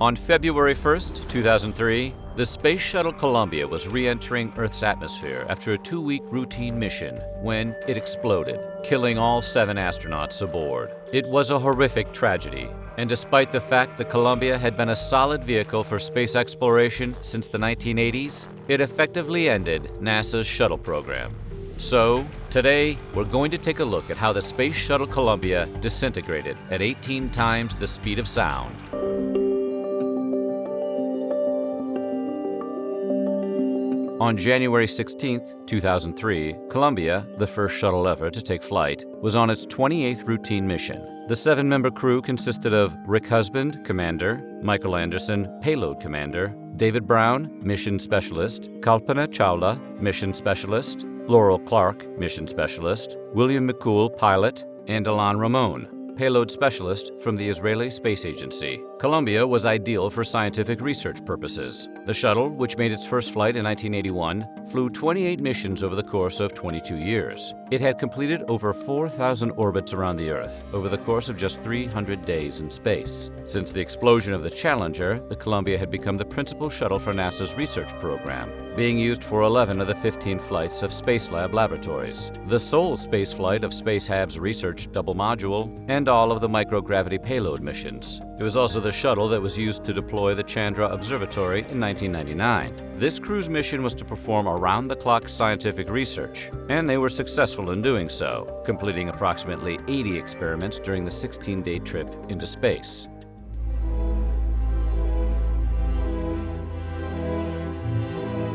On February 1st, 2003, the Space Shuttle Columbia was re-entering Earth's atmosphere after a 2-week routine mission when it exploded, killing all 7 astronauts aboard. It was a horrific tragedy, and despite the fact the Columbia had been a solid vehicle for space exploration since the 1980s, it effectively ended NASA's shuttle program. So, today, we're going to take a look at how the Space Shuttle Columbia disintegrated at 18 times the speed of sound. On January 16, 2003, Columbia, the first shuttle ever to take flight, was on its 28th routine mission. The 7-member crew consisted of Rick Husband, Commander, Michael Anderson, Payload Commander, David Brown, Mission Specialist, Kalpana Chawla, Mission Specialist, Laurel Clark, Mission Specialist, William McCool, Pilot, and Ilan Ramon, Payload Specialist from the Israeli Space Agency. Columbia was ideal for scientific research purposes. The shuttle, which made its first flight in 1981, flew 28 missions over the course of 22 years. It had completed over 4,000 orbits around the Earth over the course of just 300 days in space. Since the explosion of the Challenger, the Columbia had become the principal shuttle for NASA's research program, being used for 11 of the 15 flights of Spacelab laboratories, the sole space flight of Spacehab's research double module, and all of the microgravity payload missions. It was also the shuttle that was used to deploy the Chandra Observatory in 1999. This crew's mission was to perform around-the-clock scientific research, and they were successful in doing so, completing approximately 80 experiments during the 16-day trip into space.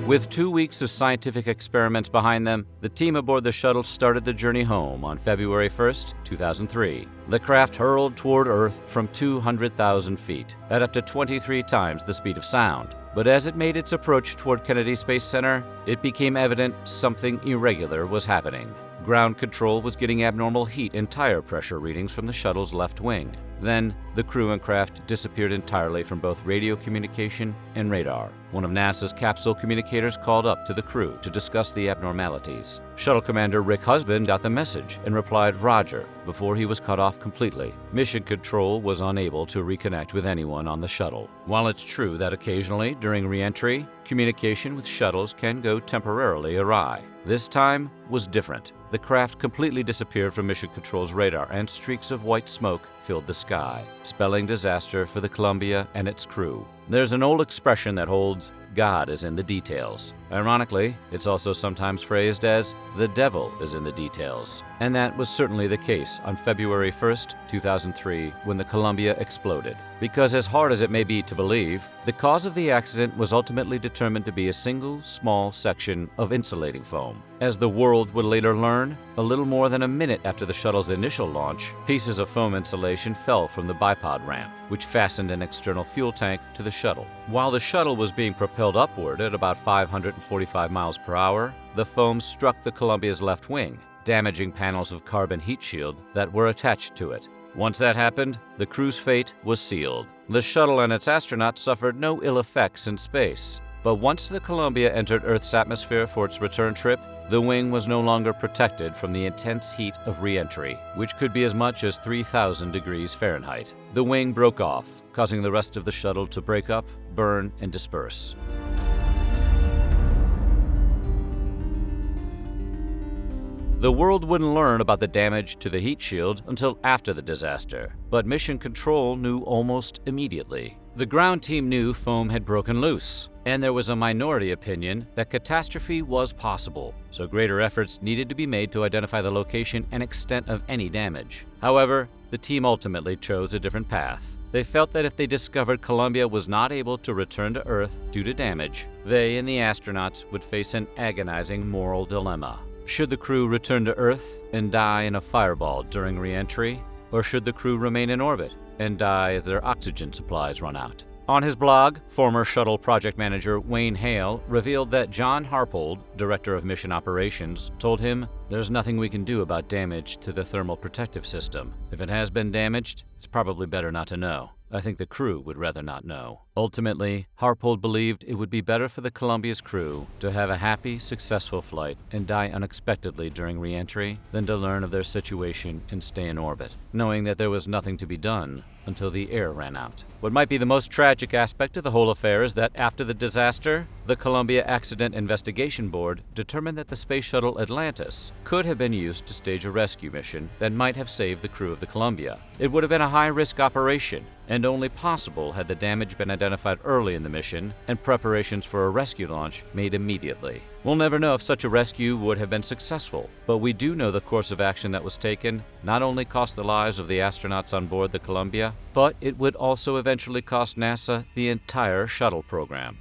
With 2 weeks of scientific experiments behind them, the team aboard the shuttle started the journey home on February 1st, 2003. The craft hurled toward Earth from 200,000 feet, at up to 23 times the speed of sound. But as it made its approach toward Kennedy Space Center, it became evident something irregular was happening. Ground control was getting abnormal heat and tire pressure readings from the shuttle's left wing. Then, the crew and craft disappeared entirely from both radio communication and radar. One of NASA's capsule communicators called up to the crew to discuss the abnormalities. Shuttle Commander Rick Husband got the message and replied "Roger" before he was cut off completely. Mission Control was unable to reconnect with anyone on the shuttle. While it's true that occasionally, during re-entry, communication with shuttles can go temporarily awry, this time was different. The craft completely disappeared from Mission Control's radar, and streaks of white smoke filled the sky, spelling disaster for the Columbia and its crew. There's an old expression that holds, "God is in the details." Ironically, it's also sometimes phrased as, "the devil is in the details." And that was certainly the case on February 1st, 2003, when the Columbia exploded. Because as hard as it may be to believe, the cause of the accident was ultimately determined to be a single, small section of insulating foam. As the world would later learn, a little more than a minute after the shuttle's initial launch, pieces of foam insulation fell from the bipod ramp, which fastened an external fuel tank to the shuttle. While the shuttle was being propelled upward at about 545 miles per hour, the foam struck the Columbia's left wing, damaging panels of carbon heat shield that were attached to it. Once that happened, the crew's fate was sealed. The shuttle and its astronauts suffered no ill effects in space. But once the Columbia entered Earth's atmosphere for its return trip, the wing was no longer protected from the intense heat of re-entry, which could be as much as 3,000 degrees Fahrenheit. The wing broke off, causing the rest of the shuttle to break up, burn, and disperse. The world wouldn't learn about the damage to the heat shield until after the disaster, but Mission Control knew almost immediately. The ground team knew foam had broken loose, and there was a minority opinion that catastrophe was possible, so greater efforts needed to be made to identify the location and extent of any damage. However, the team ultimately chose a different path. They felt that if they discovered Columbia was not able to return to Earth due to damage, they and the astronauts would face an agonizing moral dilemma. Should the crew return to Earth and die in a fireball during re-entry, or should the crew remain in orbit and die as their oxygen supplies run out? On his blog, former shuttle project manager Wayne Hale revealed that John Harpold, director of mission operations, told him, "There's nothing we can do about damage to the thermal protective system. If it has been damaged, it's probably better not to know. I think the crew would rather not know." Ultimately, Harpold believed it would be better for the Columbia's crew to have a happy, successful flight and die unexpectedly during re-entry than to learn of their situation and stay in orbit, knowing that there was nothing to be done until the air ran out. What might be the most tragic aspect of the whole affair is that after the disaster, the Columbia Accident Investigation Board determined that the Space Shuttle Atlantis could have been used to stage a rescue mission that might have saved the crew of the Columbia. It would have been a high-risk operation, and only possible had the damage been identified early in the mission and preparations for a rescue launch made immediately. We'll never know if such a rescue would have been successful, but we do know the course of action that was taken not only cost the lives of the astronauts on board the Columbia, but it would also eventually cost NASA the entire shuttle program.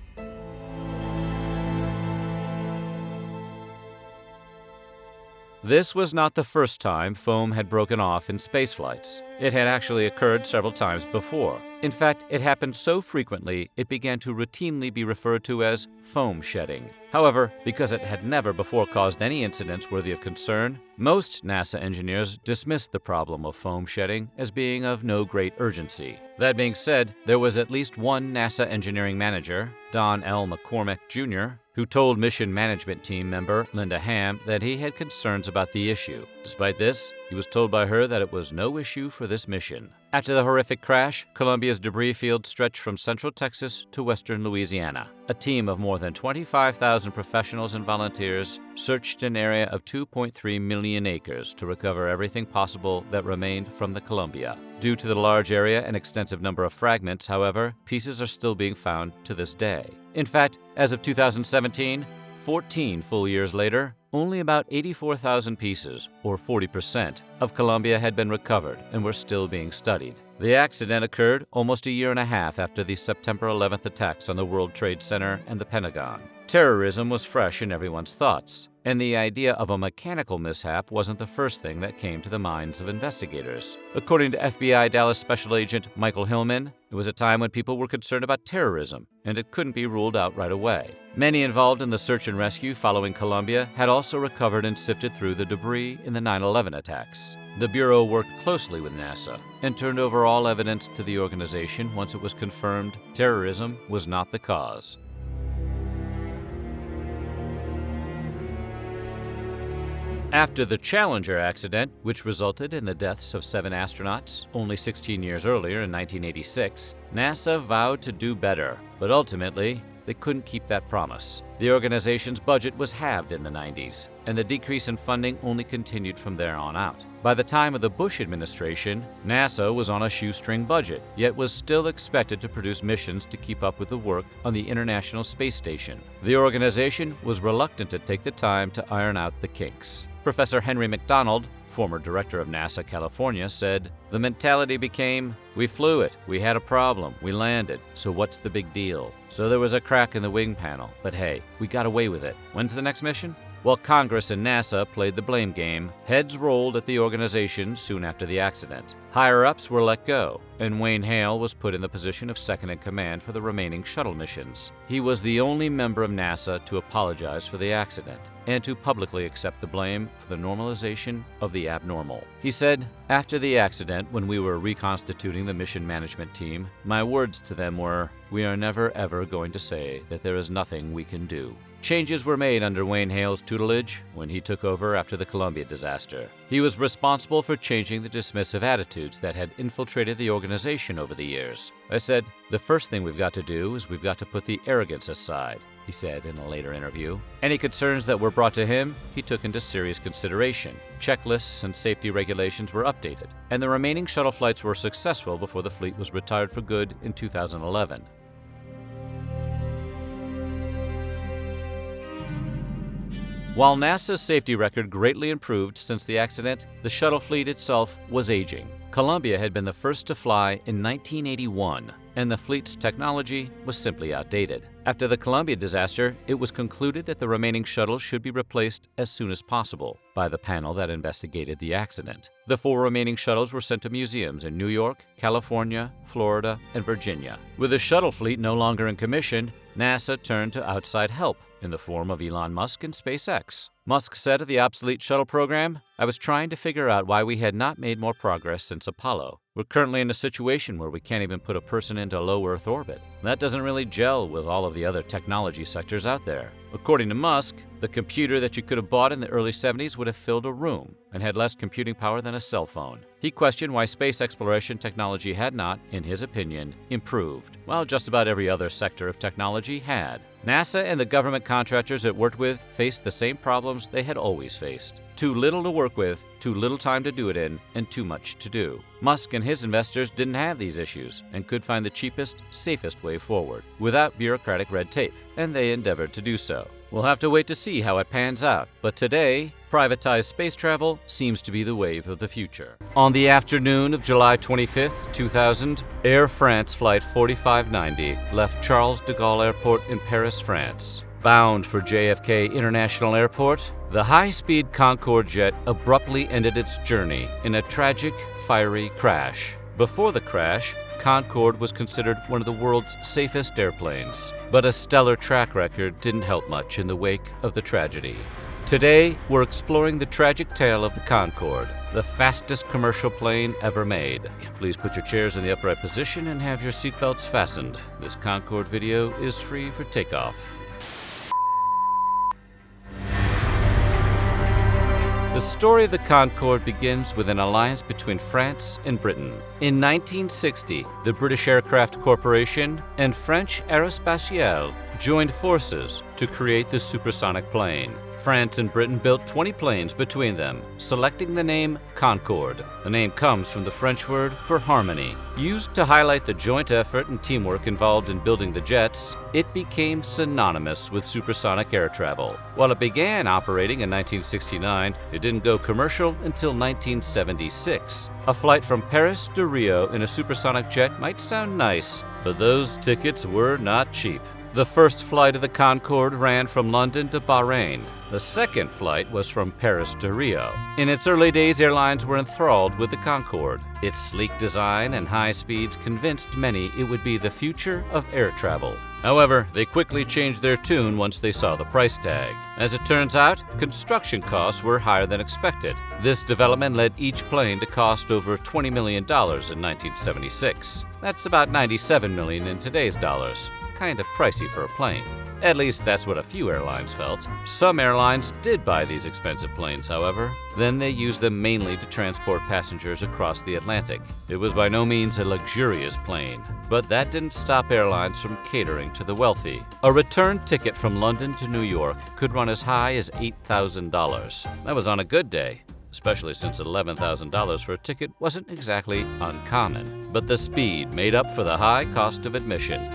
This was not the first time foam had broken off in spaceflights. It had actually occurred several times before. In fact, it happened so frequently it began to routinely be referred to as foam shedding. However, because it had never before caused any incidents worthy of concern, most NASA engineers dismissed the problem of foam shedding as being of no great urgency. That being said, there was at least one NASA engineering manager, Don L. McCormick Jr., who told mission management team member Linda Ham that he had concerns about the issue. Despite this, he was told by her that it was no issue for this mission. After the horrific crash, Columbia's debris field stretched from central Texas to western Louisiana. A team of more than 25,000 professionals and volunteers searched an area of 2.3 million acres to recover everything possible that remained from the Columbia. Due to the large area and extensive number of fragments, however, pieces are still being found to this day. In fact, as of 2017, 14 full years later, only about 84,000 pieces, or 40%, of Columbia had been recovered and were still being studied. The accident occurred almost a year and a half after the September 11th attacks on the World Trade Center and the Pentagon. Terrorism was fresh in everyone's thoughts, and the idea of a mechanical mishap wasn't the first thing that came to the minds of investigators. According to FBI Dallas Special Agent Michael Hillman, it was a time when people were concerned about terrorism, and it couldn't be ruled out right away. Many involved in the search and rescue following Columbia had also recovered and sifted through the debris in the 9/11 attacks. The Bureau worked closely with NASA and turned over all evidence to the organization once it was confirmed terrorism was not the cause. After the Challenger accident, which resulted in the deaths of 7 astronauts only 16 years earlier in 1986, NASA vowed to do better, but ultimately, they couldn't keep that promise. The organization's budget was halved in the 90s, and the decrease in funding only continued from there on out. By the time of the Bush administration, NASA was on a shoestring budget, yet was still expected to produce missions to keep up with the work on the International Space Station. The organization was reluctant to take the time to iron out the kinks. Professor Henry McDonald, former director of NASA California, said, "The mentality became, we flew it, we had a problem, we landed, so what's the big deal? So there was a crack in the wing panel, but hey, we got away with it. When's the next mission?" While Congress and NASA played the blame game, heads rolled at the organization soon after the accident. Higher-ups were let go, and Wayne Hale was put in the position of second-in-command for the remaining shuttle missions. He was the only member of NASA to apologize for the accident and to publicly accept the blame for the normalization of the abnormal. He said, "After the accident, when we were reconstituting the mission management team, my words to them were, 'We are never ever going to say that there is nothing we can do.'" Changes were made under Wayne Hale's tutelage when he took over after the Columbia disaster. He was responsible for changing the dismissive attitudes that had infiltrated the organization over the years. "I said, the first thing we've got to do is we've got to put the arrogance aside," he said in a later interview. Any concerns that were brought to him, he took into serious consideration. Checklists and safety regulations were updated, and the remaining shuttle flights were successful before the fleet was retired for good in 2011. While NASA's safety record greatly improved since the accident, the shuttle fleet itself was aging. Columbia had been the first to fly in 1981, and the fleet's technology was simply outdated. After the Columbia disaster, it was concluded that the remaining shuttles should be replaced as soon as possible by the panel that investigated the accident. The 4 remaining shuttles were sent to museums in New York, California, Florida, and Virginia. With the shuttle fleet no longer in commission, NASA turned to outside help in the form of Elon Musk and SpaceX. Musk said of the obsolete shuttle program, "I was trying to figure out why we had not made more progress since Apollo. We're currently in a situation where we can't even put a person into low Earth orbit. That doesn't really gel with all of the other technology sectors out there." According to Musk, The computer that you could have bought in the early 70s would have filled a room and had less computing power than a cell phone. He questioned why space exploration technology had not, in his opinion, improved, while just about every other sector of technology had. NASA and the government contractors it worked with faced the same problems they had always faced. Too little to work with, too little time to do it in, and too much to do. Musk and his investors didn't have these issues and could find the cheapest, safest way forward, without bureaucratic red tape, and they endeavored to do so. We'll have to wait to see how it pans out, but today, privatized space travel seems to be the wave of the future. On the afternoon of July 25, 2000, Air France Flight 4590 left Charles de Gaulle Airport in Paris, France. Bound for JFK International Airport, the high-speed Concorde jet abruptly ended its journey in a tragic, fiery crash. Before the crash, Concorde was considered one of the world's safest airplanes, but a stellar track record didn't help much in the wake of the tragedy. Today, we're exploring the tragic tale of the Concorde, the fastest commercial plane ever made. Please put your chairs in the upright position and have your seatbelts fastened. This Concorde video is free for takeoff. The story of the Concorde begins with an alliance between France and Britain. In 1960, the British Aircraft Corporation and French Aerospatiale joined forces to create the supersonic plane. France and Britain built 20 planes between them, selecting the name Concorde. The name comes from the French word for harmony. Used to highlight the joint effort and teamwork involved in building the jets, it became synonymous with supersonic air travel. While it began operating in 1969, it didn't go commercial until 1976. A flight from Paris to Rio in a supersonic jet might sound nice, but those tickets were not cheap. The first flight of the Concorde ran from London to Bahrain. The second flight was from Paris to Rio. In its early days, airlines were enthralled with the Concorde. Its sleek design and high speeds convinced many it would be the future of air travel. However, they quickly changed their tune once they saw the price tag. As it turns out, construction costs were higher than expected. This development led each plane to cost over $20 million in 1976. That's about $97 million in today's dollars. Kind of pricey for a plane. At least that's what a few airlines felt. Some airlines did buy these expensive planes, however. Then they used them mainly to transport passengers across the Atlantic. It was by no means a luxurious plane, but that didn't stop airlines from catering to the wealthy. A return ticket from London to New York could run as high as $8,000. That was on a good day, especially since $11,000 for a ticket wasn't exactly uncommon. But the speed made up for the high cost of admission.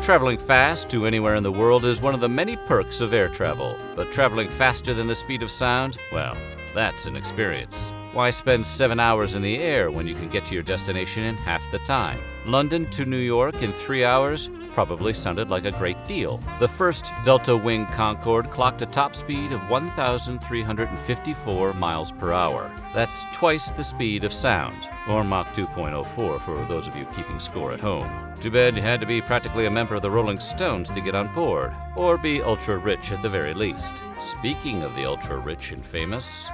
Traveling fast to anywhere in the world is one of the many perks of air travel, but traveling faster than the speed of sound, well, that's an experience. Why spend 7 hours in the air when you can get to your destination in half the time? London to New York in 3 hours probably sounded like a great deal. The first Delta Wing Concorde clocked a top speed of 1,354 miles per hour. That's twice the speed of sound, or Mach 2.04 for those of you keeping score at home. Too bad you had to be practically a member of the Rolling Stones to get on board, or be ultra-rich at the very least. Speaking of the ultra-rich and famous,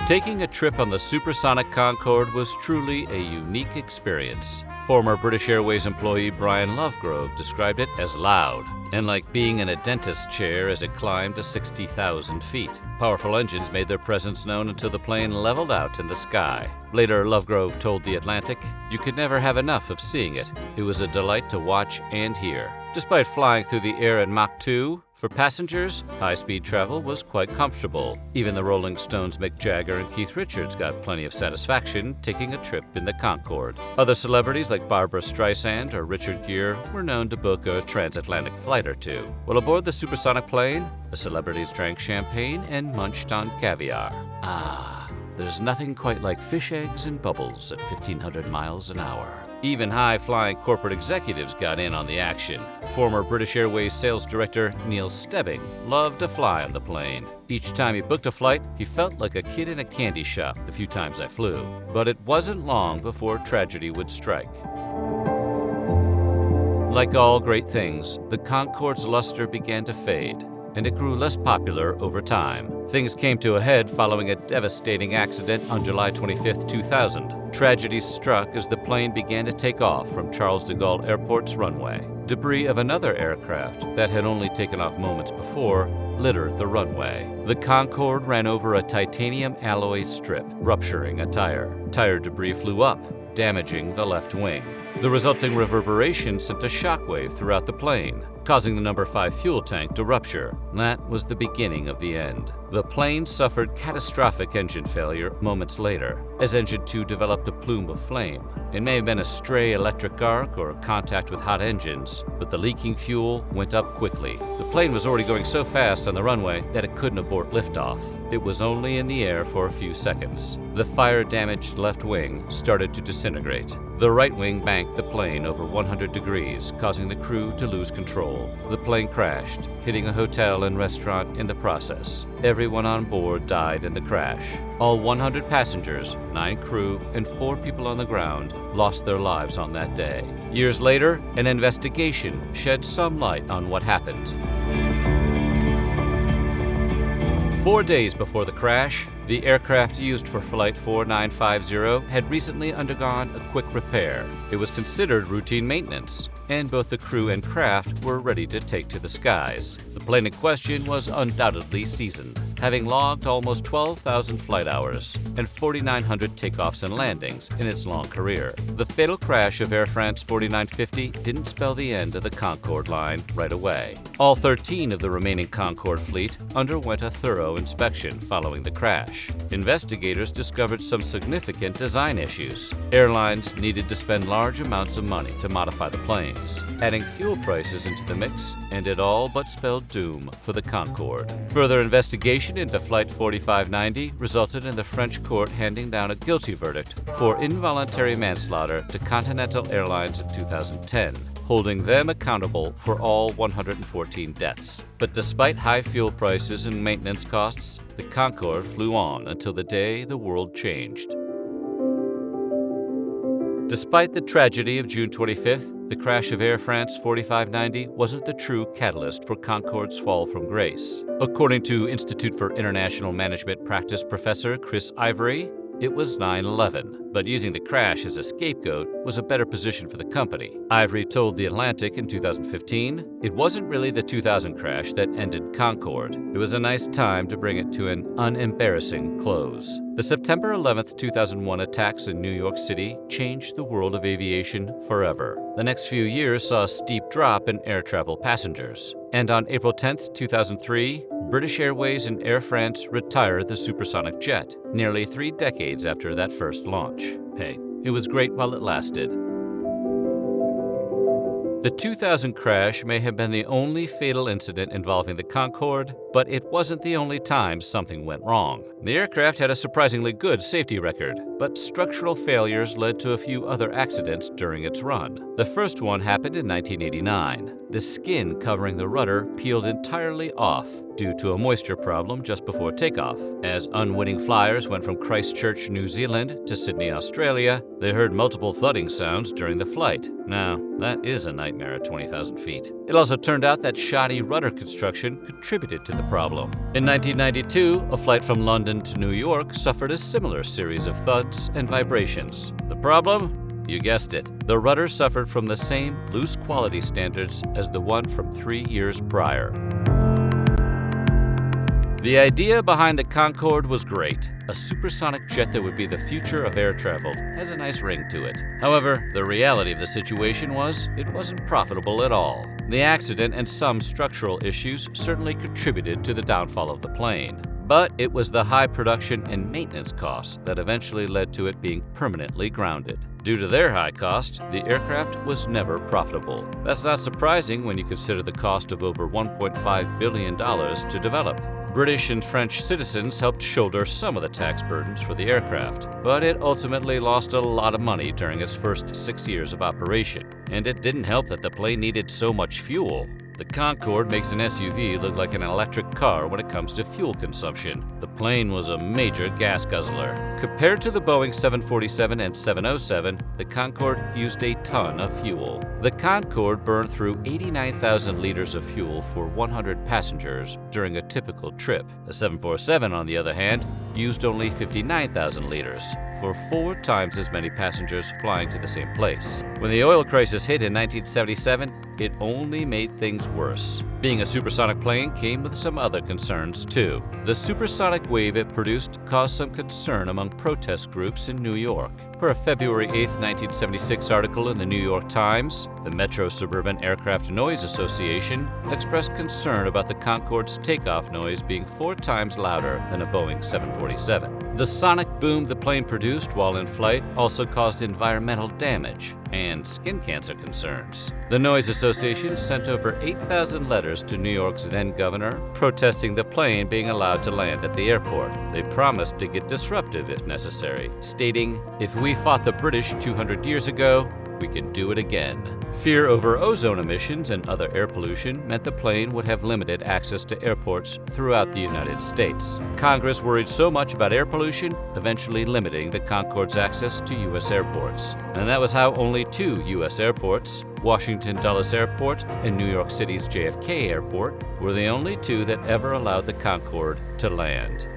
taking a trip on the supersonic Concorde was truly a unique experience. Former British Airways employee Brian Lovegrove described it as loud, and like being in a dentist's chair as it climbed to 60,000 feet. Powerful engines made their presence known until the plane leveled out in the sky. Later, Lovegrove told The Atlantic, "You could never have enough of seeing it. It was a delight to watch and hear." Despite flying through the air at Mach 2, for passengers, high-speed travel was quite comfortable. Even the Rolling Stones' Mick Jagger and Keith Richards got plenty of satisfaction taking a trip in the Concorde. Other celebrities like Barbra Streisand or Richard Gere were known to book a transatlantic flight or two. While aboard the supersonic plane, the celebrities drank champagne and munched on caviar. There's nothing quite like fish eggs and bubbles at 1,500 miles an hour. Even high-flying corporate executives got in on the action. Former British Airways sales director Neil Stebbing loved to fly on the plane. Each time he booked a flight, he felt like a kid in a candy shop the few times I flew. But it wasn't long before tragedy would strike. Like all great things, the Concorde's luster began to fade, and it grew less popular over time. Things came to a head following a devastating accident on July 25, 2000. Tragedy struck as the plane began to take off from Charles de Gaulle Airport's runway. Debris of another aircraft that had only taken off moments before littered the runway. The Concorde ran over a titanium alloy strip, rupturing a tire. Tire debris flew up, damaging the left wing. The resulting reverberation sent a shockwave throughout the plane, causing the number 5 fuel tank to rupture. That was the beginning of the end. The plane suffered catastrophic engine failure moments later, as Engine 2 developed a plume of flame. It may have been a stray electric arc or contact with hot engines, but the leaking fuel went up quickly. The plane was already going so fast on the runway that it couldn't abort liftoff. It was only in the air for a few seconds. The fire-damaged left wing started to disintegrate. The right wing banked the plane over 100 degrees, causing the crew to lose control. The plane crashed, hitting a hotel and restaurant in the process. Everyone on board died in the crash. All 100 passengers, 9 crew, and 4 people on the ground lost their lives on that day. Years later, an investigation shed some light on what happened. 4 days before the crash, the aircraft used for Flight 4950 had recently undergone a quick repair. It was considered routine maintenance, and both the crew and craft were ready to take to the skies. The plane in question was undoubtedly seasoned, having logged almost 12,000 flight hours and 4,900 takeoffs and landings in its long career. The fatal crash of Air France 4950 didn't spell the end of the Concorde line right away. All 13 of the remaining Concorde fleet underwent a thorough inspection following the crash. Investigators discovered some significant design issues. Airlines needed to spend large amounts of money to modify the planes, adding fuel prices into the mix, and it all but spelled doom for the Concorde. Further investigation into Flight 4590 resulted in the French court handing down a guilty verdict for involuntary manslaughter to Continental Airlines in 2010, holding them accountable for all 114 deaths. But despite high fuel prices and maintenance costs, the Concorde flew on until the day the world changed. Despite the tragedy of June 25th, the crash of Air France 4590 wasn't the true catalyst for Concorde's fall from grace. According to Institute for International Management Practice professor Chris Ivory, it was 9/11, but using the crash as a scapegoat was a better position for the company. Ivory told The Atlantic in 2015, "It wasn't really the 2000 crash that ended Concorde. It was a nice time to bring it to an unembarrassing close." The September 11th, 2001 attacks in New York City changed the world of aviation forever. The next few years saw a steep drop in air travel passengers. And on April 10th, 2003, British Airways and Air France retired the supersonic jet, nearly 3 decades after that first launch. Hey, it was great while it lasted. The 2000 crash may have been the only fatal incident involving the Concorde, but it wasn't the only time something went wrong. The aircraft had a surprisingly good safety record, but structural failures led to a few other accidents during its run. The first one happened in 1989. The skin covering the rudder peeled entirely off due to a moisture problem just before takeoff. As unwitting flyers went from Christchurch, New Zealand to Sydney, Australia, they heard multiple thudding sounds during the flight. Now, that is a nightmare at 20,000 feet. It also turned out that shoddy rudder construction contributed to the problem. In 1992, a flight from London to New York suffered a similar series of thuds and vibrations. The problem? You guessed it. The rudder suffered from the same loose quality standards as the one from 3 years prior. The idea behind the Concorde was great. A supersonic jet that would be the future of air travel has a nice ring to it. However, the reality of the situation was it wasn't profitable at all. The accident and some structural issues certainly contributed to the downfall of the plane. But it was the high production and maintenance costs that eventually led to it being permanently grounded. Due to their high cost, the aircraft was never profitable. That's not surprising when you consider the cost of over $1.5 billion to develop. British and French citizens helped shoulder some of the tax burdens for the aircraft, but it ultimately lost a lot of money during its first 6 years of operation. And it didn't help that the plane needed so much fuel. The Concorde makes an SUV look like an electric car when it comes to fuel consumption. The plane was a major gas guzzler. Compared to the Boeing 747 and 707, the Concorde used a ton of fuel. The Concorde burned through 89,000 liters of fuel for 100 passengers during a typical trip. The 747, on the other hand, used only 59,000 liters, for 4 times as many passengers flying to the same place. When the oil crisis hit in 1977, it only made things worse. Being a supersonic plane came with some other concerns, too. The supersonic wave it produced caused some concern among protest groups in New York. Per a February 8, 1976 article in the New York Times, the Metro Suburban Aircraft Noise Association expressed concern about the Concorde's takeoff noise being 4 times louder than a Boeing 747. The sonic boom the plane produced while in flight also caused environmental damage and skin cancer concerns. The Noise Association sent over 8,000 letters to New York's then-governor protesting the plane being allowed to land at the airport. They promised to get disruptive if necessary, stating, "If we fought the British 200 years ago, we can do it again." Fear over ozone emissions and other air pollution meant the plane would have limited access to airports throughout the United States. Congress worried so much about air pollution, eventually limiting the Concorde's access to U.S. airports. And that was how only 2 U.S. airports, Washington Dulles Airport and New York City's JFK Airport, were the only 2 that ever allowed the Concorde to land.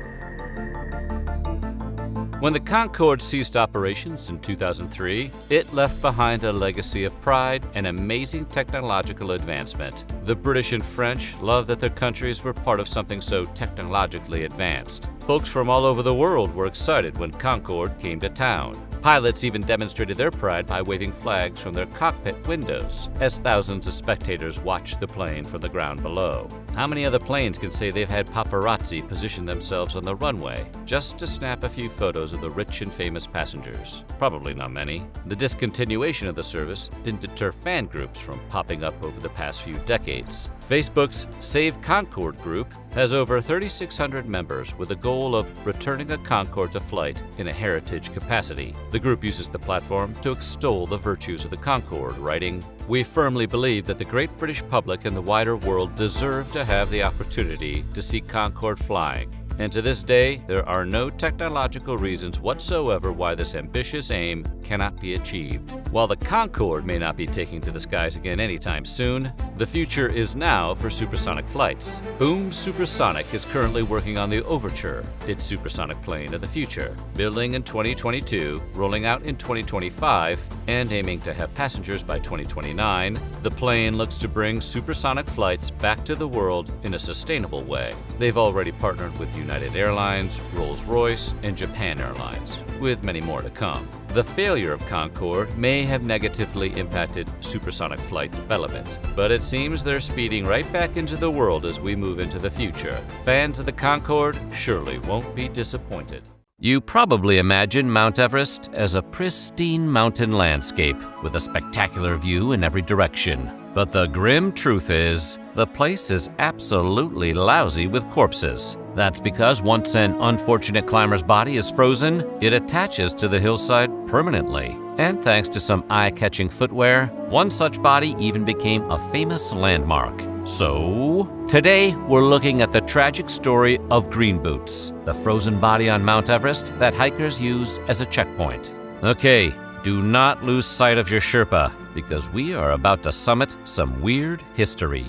When the Concorde ceased operations in 2003, it left behind a legacy of pride and amazing technological advancement. The British and French loved that their countries were part of something so technologically advanced. Folks from all over the world were excited when Concorde came to town. Pilots even demonstrated their pride by waving flags from their cockpit windows as thousands of spectators watched the plane from the ground below. How many other planes can say they've had paparazzi position themselves on the runway just to snap a few photos of the rich and famous passengers? Probably not many. The discontinuation of the service didn't deter fan groups from popping up over the past few decades. Facebook's Save Concorde group has over 3,600 members with a goal of returning a Concorde to flight in a heritage capacity. The group uses the platform to extol the virtues of the Concorde, writing, "We firmly believe that the great British public and the wider world deserve to have the opportunity to see Concorde flying. And to this day, there are no technological reasons whatsoever why this ambitious aim cannot be achieved. While the Concorde may not be taking to the skies again anytime soon, the future is now for supersonic flights. Boom Supersonic is currently working on the Overture, its supersonic plane of the future, building in 2022, rolling out in 2025, and aiming to have passengers by 2029. The plane looks to bring supersonic flights back to the world in a sustainable way. They've already partnered with United Airlines, Rolls-Royce, and Japan Airlines, with many more to come. The failure of Concorde may have negatively impacted supersonic flight development, but it seems they're speeding right back into the world as we move into the future. Fans of the Concorde surely won't be disappointed. You probably imagine Mount Everest as a pristine mountain landscape with a spectacular view in every direction. But the grim truth is, the place is absolutely lousy with corpses. That's because once an unfortunate climber's body is frozen, it attaches to the hillside permanently. And thanks to some eye-catching footwear, one such body even became a famous landmark. So, today we're looking at the tragic story of Green Boots, the frozen body on Mount Everest that hikers use as a checkpoint. Okay, do not lose sight of your Sherpa, because we are about to summit some weird history.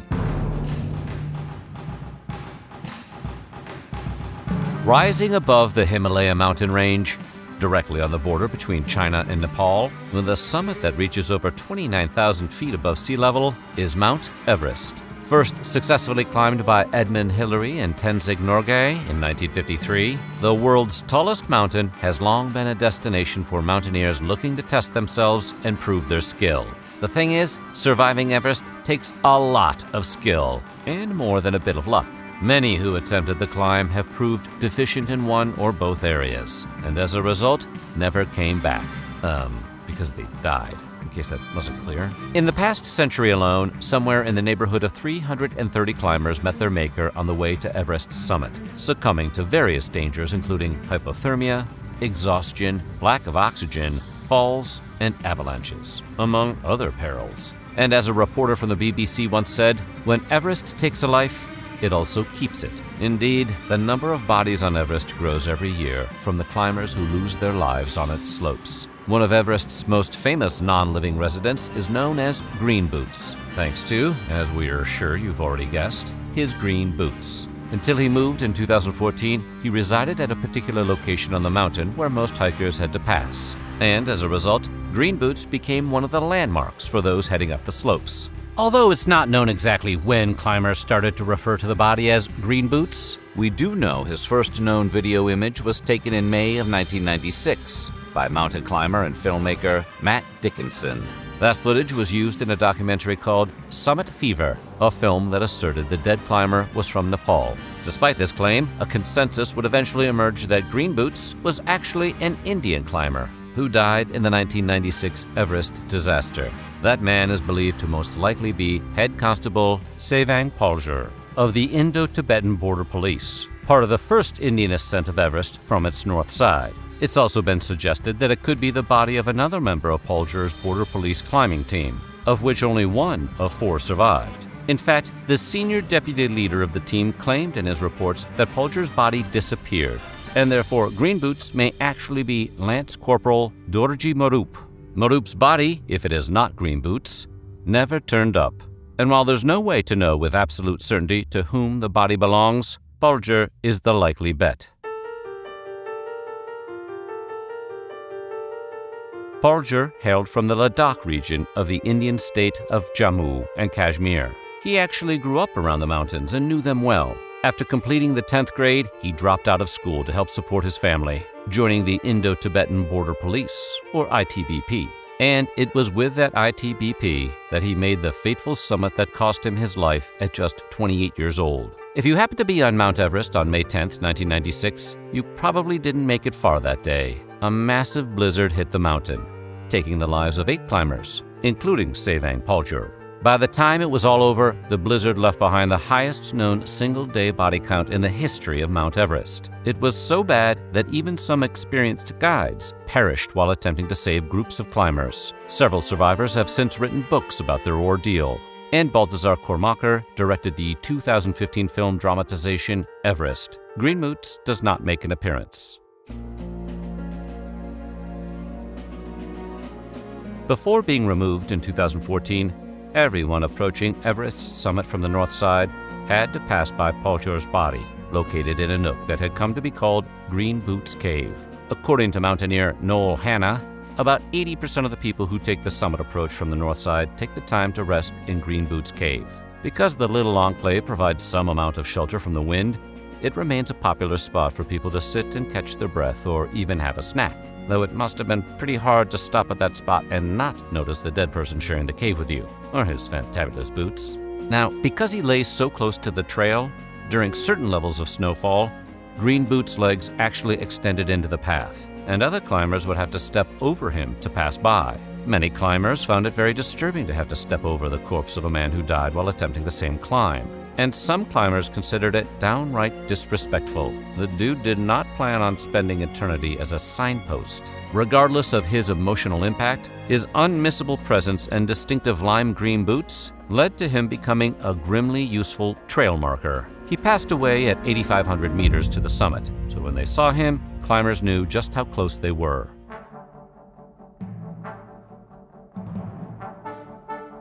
Rising above the Himalaya mountain range, directly on the border between China and Nepal, with a summit that reaches over 29,000 feet above sea level, is Mount Everest. First successfully climbed by Edmund Hillary and Tenzing Norgay in 1953, the world's tallest mountain has long been a destination for mountaineers looking to test themselves and prove their skill. The thing is, surviving Everest takes a lot of skill and more than a bit of luck. Many who attempted the climb have proved deficient in one or both areas, and as a result, never came back. Because they died, in case that wasn't clear. In the past century alone, somewhere in the neighborhood of 330 climbers met their maker on the way to Everest summit, succumbing to various dangers including hypothermia, exhaustion, lack of oxygen, falls, and avalanches, among other perils. And as a reporter from the BBC once said, when Everest takes a life, it also keeps it. Indeed, the number of bodies on Everest grows every year from the climbers who lose their lives on its slopes. One of Everest's most famous non-living residents is known as Green Boots, thanks to, as we are sure you've already guessed, his green boots. Until he moved in 2014, he resided at a particular location on the mountain where most hikers had to pass. And as a result, green boots became one of the landmarks for those heading up the slopes. Although it's not known exactly when climbers started to refer to the body as green boots, we do know his first known video image was taken in May of 1996 by mountain climber and filmmaker Matt Dickinson. That footage was used in a documentary called Summit Fever, a film that asserted the dead climber was from Nepal. Despite this claim, a consensus would eventually emerge that Green Boots was actually an Indian climber who died in the 1996 Everest disaster. That man is believed to most likely be Head Constable Sevang Palger of the Indo-Tibetan Border Police, part of the first Indian ascent of Everest from its north side. It's also been suggested that it could be the body of another member of Palger's Border Police climbing team, of which only one of 4 survived. In fact, the senior deputy leader of the team claimed in his reports that Palger's body disappeared, and therefore Green Boots may actually be Lance Corporal Dorji Marup. Marup's body, if it is not Green Boots, never turned up. And while there's no way to know with absolute certainty to whom the body belongs, Palger is the likely bet. Palger hailed from the Ladakh region of the Indian state of Jammu and Kashmir. He actually grew up around the mountains and knew them well. After completing the 10th grade, he dropped out of school to help support his family, joining the Indo-Tibetan Border Police, or ITBP. And it was with that ITBP that he made the fateful summit that cost him his life at just 28 years old. If you happened to be on Mount Everest on May 10, 1996, you probably didn't make it far that day. A massive blizzard hit the mountain, taking the lives of 8 climbers, including Sevang Palger. By the time it was all over, the blizzard left behind the highest known single-day body count in the history of Mount Everest. It was so bad that even some experienced guides perished while attempting to save groups of climbers. Several survivors have since written books about their ordeal. And Baltazar Kormacher directed the 2015 film dramatization Everest. Green Boots does not make an appearance. Before being removed in 2014, everyone approaching Everest's summit from the north side had to pass by Palger's body, located in a nook that had come to be called Green Boots Cave. According to mountaineer Noel Hanna, about 80% of the people who take the summit approach from the north side take the time to rest in Green Boots Cave. Because the little enclave provides some amount of shelter from the wind, it remains a popular spot for people to sit and catch their breath or even have a snack. Though it must have been pretty hard to stop at that spot and not notice the dead person sharing the cave with you, or his fantabulous boots. Now, because he lays so close to the trail, during certain levels of snowfall, Green Boots' legs actually extended into the path, and other climbers would have to step over him to pass by. Many climbers found it very disturbing to have to step over the corpse of a man who died while attempting the same climb. And some climbers considered it downright disrespectful. The dude did not plan on spending eternity as a signpost. Regardless of his emotional impact, his unmissable presence and distinctive lime green boots led to him becoming a grimly useful trail marker. He passed away at 8,500 meters to the summit, so when they saw him, climbers knew just how close they were.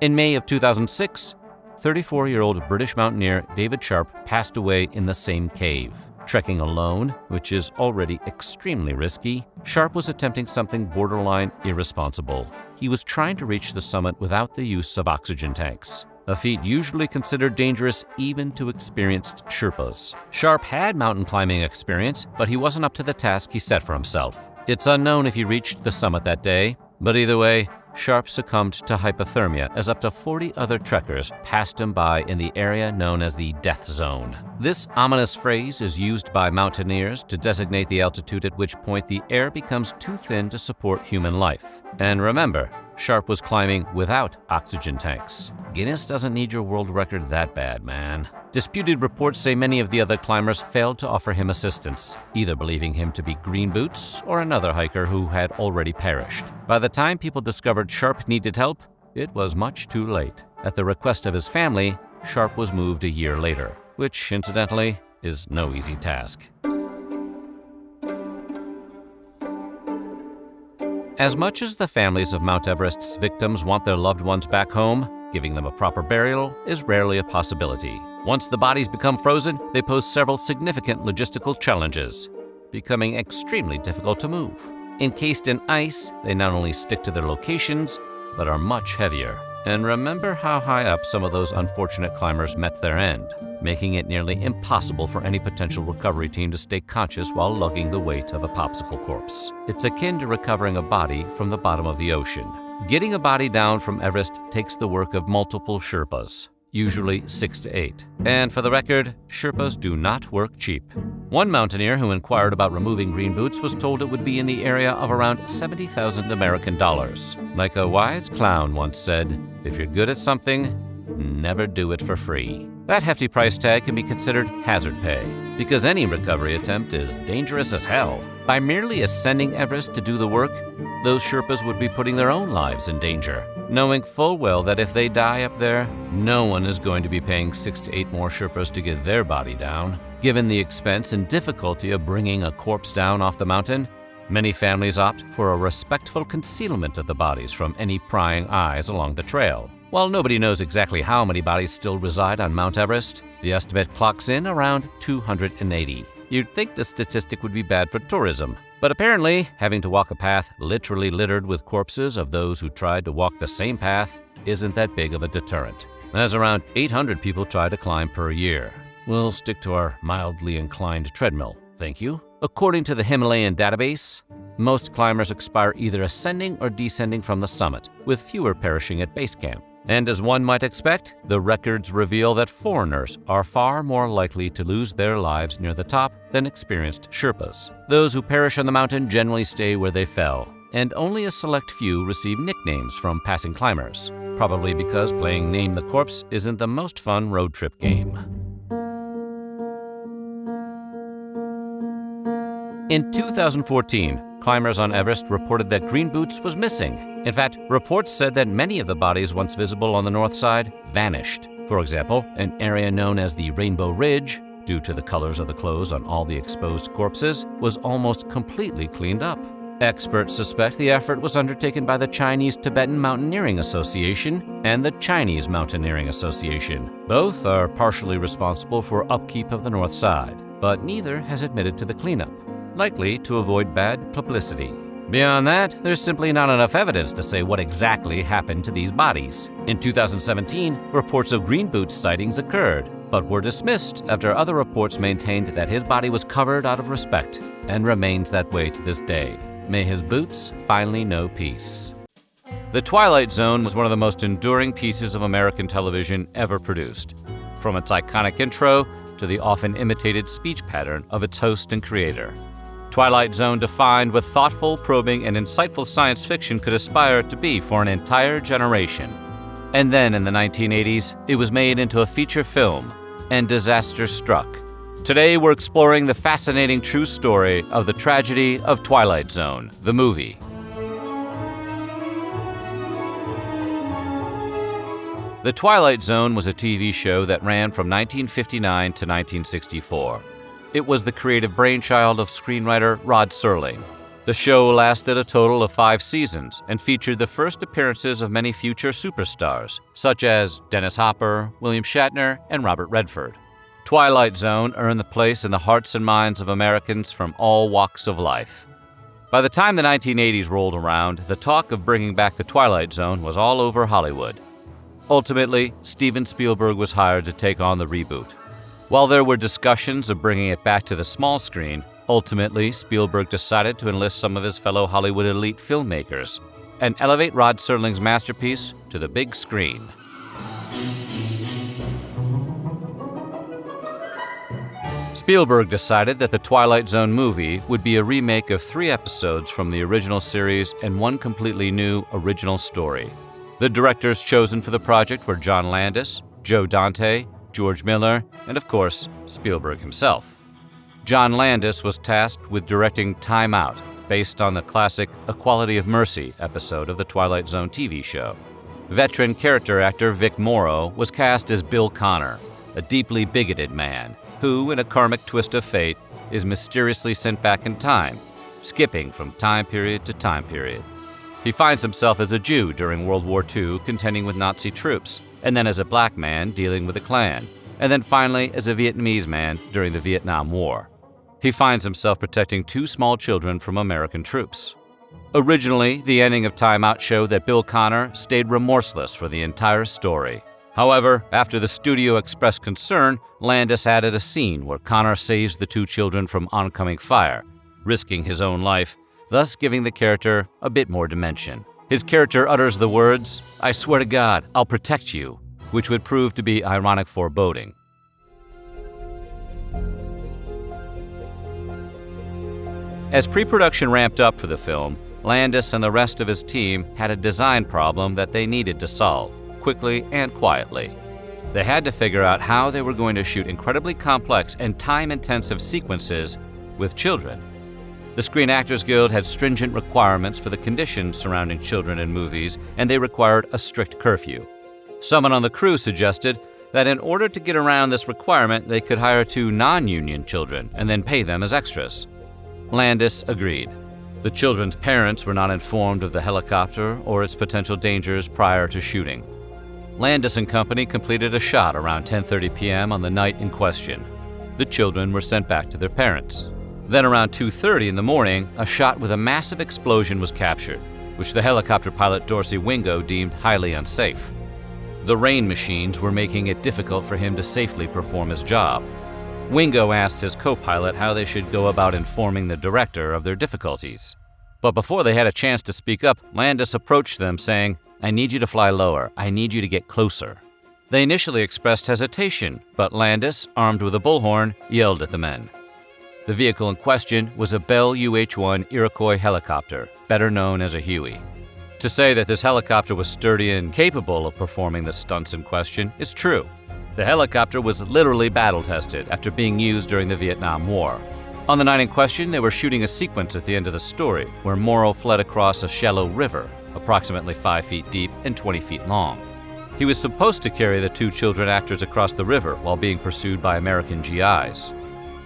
In May of 2006, 34-year-old British mountaineer David Sharp passed away in the same cave. Trekking alone, which is already extremely risky, Sharp was attempting something borderline irresponsible. He was trying to reach the summit without the use of oxygen tanks, a feat usually considered dangerous even to experienced Sherpas. Sharp had mountain climbing experience, but he wasn't up to the task he set for himself. It's unknown if he reached the summit that day, but either way, Sharp succumbed to hypothermia as up to 40 other trekkers passed him by in the area known as the Death Zone. This ominous phrase is used by mountaineers to designate the altitude at which point the air becomes too thin to support human life. And remember, Sharp was climbing without oxygen tanks. Guinness doesn't need your world record that bad, man. Disputed reports say many of the other climbers failed to offer him assistance, either believing him to be Green Boots or another hiker who had already perished. By the time people discovered Sharp needed help, it was much too late. At the request of his family, Sharp was moved a year later, which, incidentally, is no easy task. As much as the families of Mount Everest's victims want their loved ones back home, Giving them a proper burial is rarely a possibility. Once the bodies become frozen, they pose several significant logistical challenges, becoming extremely difficult to move. Encased in ice, they not only stick to their locations, but are much heavier. And remember how high up some of those unfortunate climbers met their end, making it nearly impossible for any potential recovery team to stay conscious while lugging the weight of a popsicle corpse. It's akin to recovering a body from the bottom of the ocean. Getting a body down from Everest takes the work of multiple Sherpas, usually 6 to 8. And for the record, Sherpas do not work cheap. One mountaineer who inquired about removing green boots was told it would be in the area of around 70,000 American dollars. Like a wise clown once said, if you're good at something, never do it for free. That hefty price tag can be considered hazard pay, because any recovery attempt is dangerous as hell. By merely ascending Everest to do the work, those Sherpas would be putting their own lives in danger, knowing full well that if they die up there, no one is going to be paying 6 to 8 more Sherpas to get their body down. Given the expense and difficulty of bringing a corpse down off the mountain, many families opt for a respectful concealment of the bodies from any prying eyes along the trail. While nobody knows exactly how many bodies still reside on Mount Everest, the estimate clocks in around 280. You'd think the statistic would be bad for tourism, but apparently, having to walk a path literally littered with corpses of those who tried to walk the same path isn't that big of a deterrent, as around 800 people try to climb per year. We'll stick to our mildly inclined treadmill, thank you. According to the Himalayan database, most climbers expire either ascending or descending from the summit, with fewer perishing at base camp. And as one might expect, the records reveal that foreigners are far more likely to lose their lives near the top than experienced Sherpas. Those who perish on the mountain generally stay where they fell, and only a select few receive nicknames from passing climbers, probably because playing Name the Corpse isn't the most fun road trip game. In 2014, climbers on Everest reported that green boots was missing. In fact, reports said that many of the bodies once visible on the north side vanished. For example, an area known as the Rainbow Ridge, due to the colors of the clothes on all the exposed corpses, was almost completely cleaned up. Experts suspect the effort was undertaken by the Chinese Tibetan Mountaineering Association and the Chinese Mountaineering Association. Both are partially responsible for upkeep of the north side, but neither has admitted to the cleanup, likely to avoid bad publicity. Beyond that, there's simply not enough evidence to say what exactly happened to these bodies. In 2017, reports of green boots sightings occurred, but were dismissed after other reports maintained that his body was covered out of respect and remains that way to this day. May his boots finally know peace. The Twilight Zone was one of the most enduring pieces of American television ever produced, from its iconic intro to the often imitated speech pattern of its host and creator. Twilight Zone defined what thoughtful, probing, and insightful science fiction could aspire to be for an entire generation. And then in the 1980s, it was made into a feature film, and disaster struck. Today we're exploring the fascinating true story of the tragedy of Twilight Zone, the movie. The Twilight Zone was a TV show that ran from 1959 to 1964. It was the creative brainchild of screenwriter Rod Serling. The show lasted a total of 5 seasons and featured the first appearances of many future superstars, such as Dennis Hopper, William Shatner, and Robert Redford. Twilight Zone earned the place in the hearts and minds of Americans from all walks of life. By the time the 1980s rolled around, the talk of bringing back the Twilight Zone was all over Hollywood. Ultimately, Steven Spielberg was hired to take on the reboot. While there were discussions of bringing it back to the small screen, ultimately Spielberg decided to enlist some of his fellow Hollywood elite filmmakers and elevate Rod Serling's masterpiece to the big screen. Spielberg decided that the Twilight Zone movie would be a remake of 3 episodes from the original series and one completely new original story. The directors chosen for the project were John Landis, Joe Dante, George Miller, and of course, Spielberg himself. John Landis was tasked with directing Time Out, based on the classic A Quality of Mercy episode of the Twilight Zone TV show. Veteran character actor Vic Morrow was cast as Bill Connor, a deeply bigoted man who, in a karmic twist of fate, is mysteriously sent back in time, skipping from time period to time period. He finds himself as a Jew during World War II contending with Nazi troops, and then as a black man dealing with a Klan, and then finally as a Vietnamese man during the Vietnam War. He finds himself protecting 2 small children from American troops. Originally, the ending of Time Out showed that Bill Connor stayed remorseless for the entire story. However, after the studio expressed concern, Landis added a scene where Connor saves the 2 children from oncoming fire, risking his own life, thus giving the character a bit more dimension. His character utters the words, "I swear to God, I'll protect you," which would prove to be ironic foreboding. As pre-production ramped up for the film, Landis and the rest of his team had a design problem that they needed to solve, quickly and quietly. They had to figure out how they were going to shoot incredibly complex and time-intensive sequences with children. The Screen Actors Guild had stringent requirements for the conditions surrounding children in movies, and they required a strict curfew. Someone on the crew suggested that in order to get around this requirement, they could hire 2 non-union children and then pay them as extras. Landis agreed. The children's parents were not informed of the helicopter or its potential dangers prior to shooting. Landis and company completed a shot around 10:30 p.m. on the night in question. The children were sent back to their parents. Then around 2:30 in the morning, a shot with a massive explosion was captured, which the helicopter pilot Dorsey Wingo deemed highly unsafe. The rain machines were making it difficult for him to safely perform his job. Wingo asked his co-pilot how they should go about informing the director of their difficulties. But before they had a chance to speak up, Landis approached them saying, "I need you to fly lower. I need you to get closer." They initially expressed hesitation, but Landis, armed with a bullhorn, yelled at the men. The vehicle in question was a Bell UH-1 Iroquois helicopter, better known as a Huey. To say that this helicopter was sturdy and capable of performing the stunts in question is true. The helicopter was literally battle-tested after being used during the Vietnam War. On the night in question, they were shooting a sequence at the end of the story where Morrow fled across a shallow river, approximately 5 feet deep and 20 feet long. He was supposed to carry the 2 children actors across the river while being pursued by American GIs.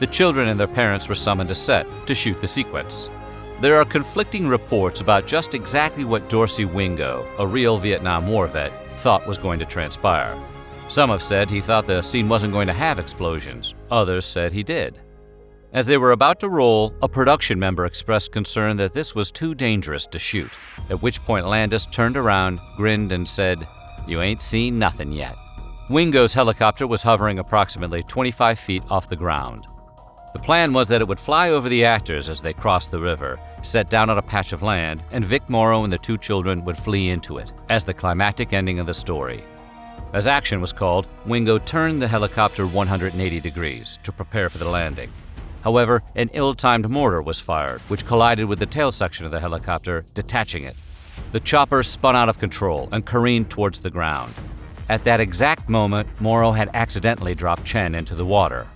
The children and their parents were summoned to set to shoot the sequence. There are conflicting reports about just exactly what Dorsey Wingo, a real Vietnam War vet, thought was going to transpire. Some have said he thought the scene wasn't going to have explosions. Others said he did. As they were about to roll, a production member expressed concern that this was too dangerous to shoot, at which point Landis turned around, grinned, and said, "You ain't seen nothing yet." Wingo's helicopter was hovering approximately 25 feet off the ground. The plan was that it would fly over the actors as they crossed the river, set down on a patch of land, and Vic Morrow and the 2 children would flee into it, as the climactic ending of the story. As action was called, Wingo turned the helicopter 180 degrees to prepare for the landing. However, an ill-timed mortar was fired, which collided with the tail section of the helicopter, detaching it. The chopper spun out of control and careened towards the ground. At that exact moment, Morrow had accidentally dropped Chen into the water.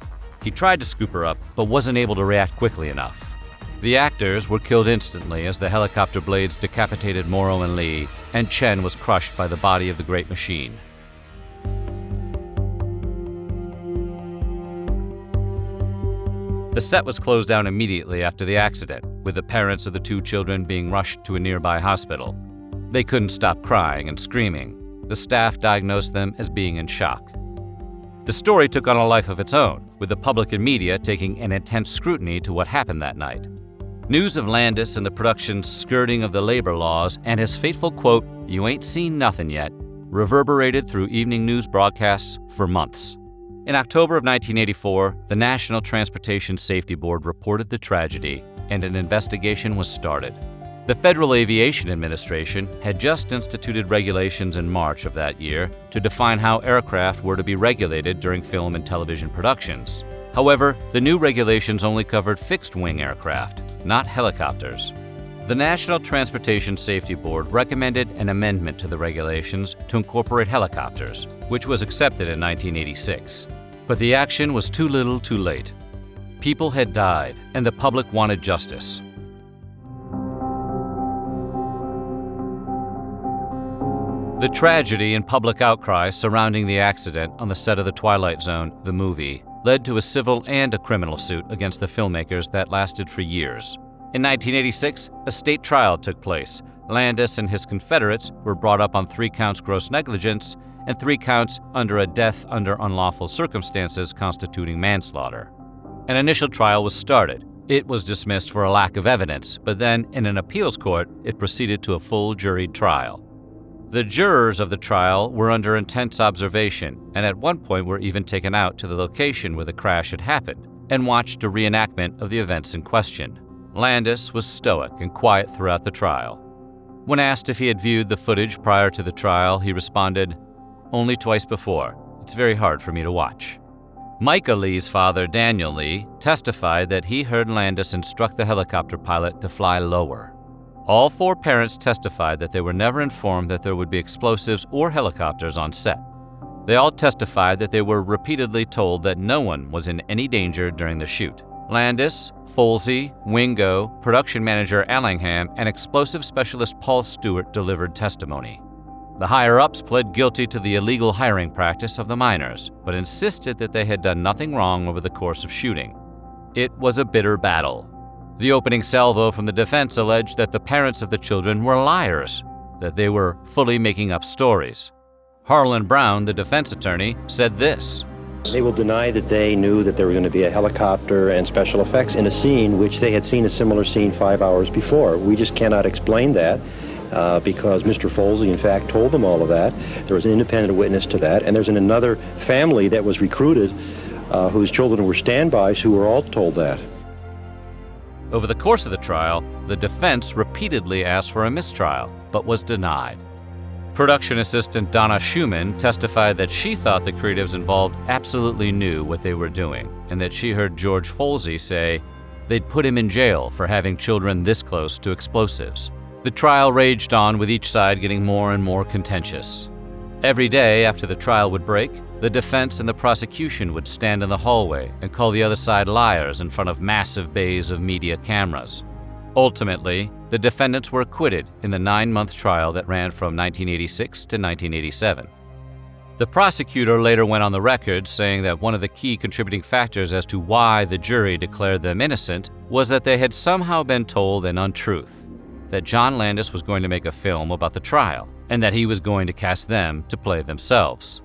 He tried to scoop her up, but wasn't able to react quickly enough. The actors were killed instantly as the helicopter blades decapitated Morrow and Lee, and Chen was crushed by the body of the great machine. The set was closed down immediately after the accident, with the parents of the 2 children being rushed to a nearby hospital. They couldn't stop crying and screaming. The staff diagnosed them as being in shock. The story took on a life of its own, with the public and media taking an intense scrutiny to what happened that night. News of Landis and the production's skirting of the labor laws and his fateful quote, "You ain't seen nothing yet," reverberated through evening news broadcasts for months. In October of 1984, the National Transportation Safety Board reported the tragedy, and an investigation was started. The Federal Aviation Administration had just instituted regulations in March of that year to define how aircraft were to be regulated during film and television productions. However, the new regulations only covered fixed-wing aircraft, not helicopters. The National Transportation Safety Board recommended an amendment to the regulations to incorporate helicopters, which was accepted in 1986. But the action was too little too late. People had died, and the public wanted justice. The tragedy and public outcry surrounding the accident on the set of The Twilight Zone, the movie, led to a civil and a criminal suit against the filmmakers that lasted for years. In 1986, a state trial took place, Landis and his confederates were brought up on 3 counts gross negligence and 3 counts under a death under unlawful circumstances constituting manslaughter. An initial trial was started. It was dismissed for a lack of evidence, but then, in an appeals court, it proceeded to a full juried trial. The jurors of the trial were under intense observation, and at one point were even taken out to the location where the crash had happened and watched a reenactment of the events in question. Landis was stoic and quiet throughout the trial. When asked if he had viewed the footage prior to the trial, he responded, "Only twice before. It's very hard for me to watch." Micah Lee's father, Daniel Lee, testified that he heard Landis instruct the helicopter pilot to fly lower. All 4 parents testified that they were never informed that there would be explosives or helicopters on set. They all testified that they were repeatedly told that no one was in any danger during the shoot. Landis, Folsey, Wingo, production manager Allingham, and explosive specialist Paul Stewart delivered testimony. The higher-ups pled guilty to the illegal hiring practice of the miners, but insisted that they had done nothing wrong over the course of shooting. It was a bitter battle. The opening salvo from the defense alleged that the parents of the children were liars, that they were fully making up stories. Harlan Brown, the defense attorney, said this: "They will deny that they knew that there were going to be a helicopter and special effects in a scene which they had seen a similar scene 5 hours before. We just cannot explain that because Mr. Folsey, in fact, told them all of that. There was an independent witness to that, and there's another family that was recruited whose children were standbys who were all told that." Over the course of the trial, the defense repeatedly asked for a mistrial, but was denied. Production assistant Donna Schumann testified that she thought the creatives involved absolutely knew what they were doing, and that she heard George Folsey say they'd put him in jail for having children this close to explosives. The trial raged on, with each side getting more and more contentious. Every day after the trial would break, the defense and the prosecution would stand in the hallway and call the other side liars in front of massive bays of media cameras. Ultimately, the defendants were acquitted in the 9-month trial that ran from 1986 to 1987. The prosecutor later went on the record saying that one of the key contributing factors as to why the jury declared them innocent was that they had somehow been told an untruth, that John Landis was going to make a film about the trial, and that he was going to cast them to play themselves.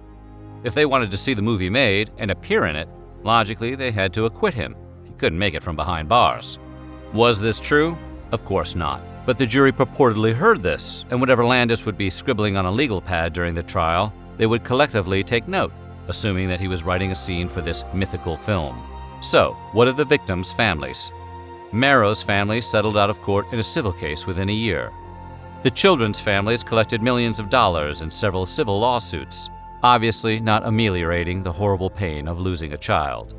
If they wanted to see the movie made and appear in it, logically they had to acquit him. He couldn't make it from behind bars. Was this true? Of course not. But the jury purportedly heard this, and whenever Landis would be scribbling on a legal pad during the trial, they would collectively take note, assuming that he was writing a scene for this mythical film. So, what of the victims' families? Marrow's family settled out of court in a civil case within a year. The children's families collected millions of dollars in several civil lawsuits, obviously not ameliorating the horrible pain of losing a child.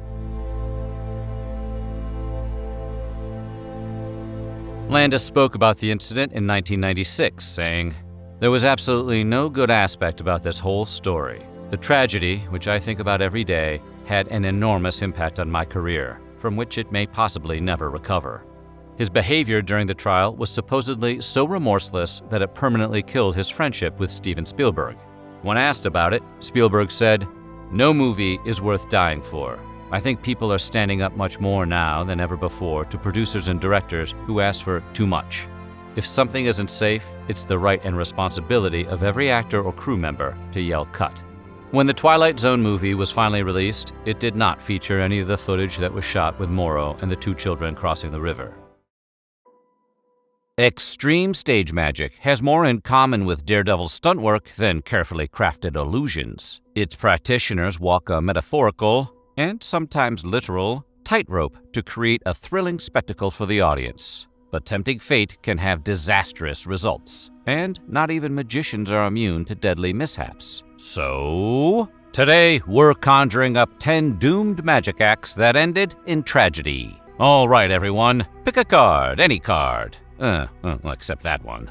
Landis spoke about the incident in 1996, saying, "There was absolutely no good aspect about this whole story. The tragedy, which I think about every day, had an enormous impact on my career, from which it may possibly never recover." His behavior during the trial was supposedly so remorseless that it permanently killed his friendship with Steven Spielberg. When asked about it, Spielberg said, "No movie is worth dying for. I think people are standing up much more now than ever before to producers and directors who ask for too much. If something isn't safe, it's the right and responsibility of every actor or crew member to yell cut." When the Twilight Zone movie was finally released, it did not feature any of the footage that was shot with Morrow and the 2 children crossing the river. Extreme stage magic has more in common with daredevil stunt work than carefully crafted illusions. Its practitioners walk a metaphorical, and sometimes literal, tightrope to create a thrilling spectacle for the audience. But tempting fate can have disastrous results, and not even magicians are immune to deadly mishaps. So, today we're conjuring up 10 doomed magic acts that ended in tragedy. All right, everyone, pick a card, any card. Except that one.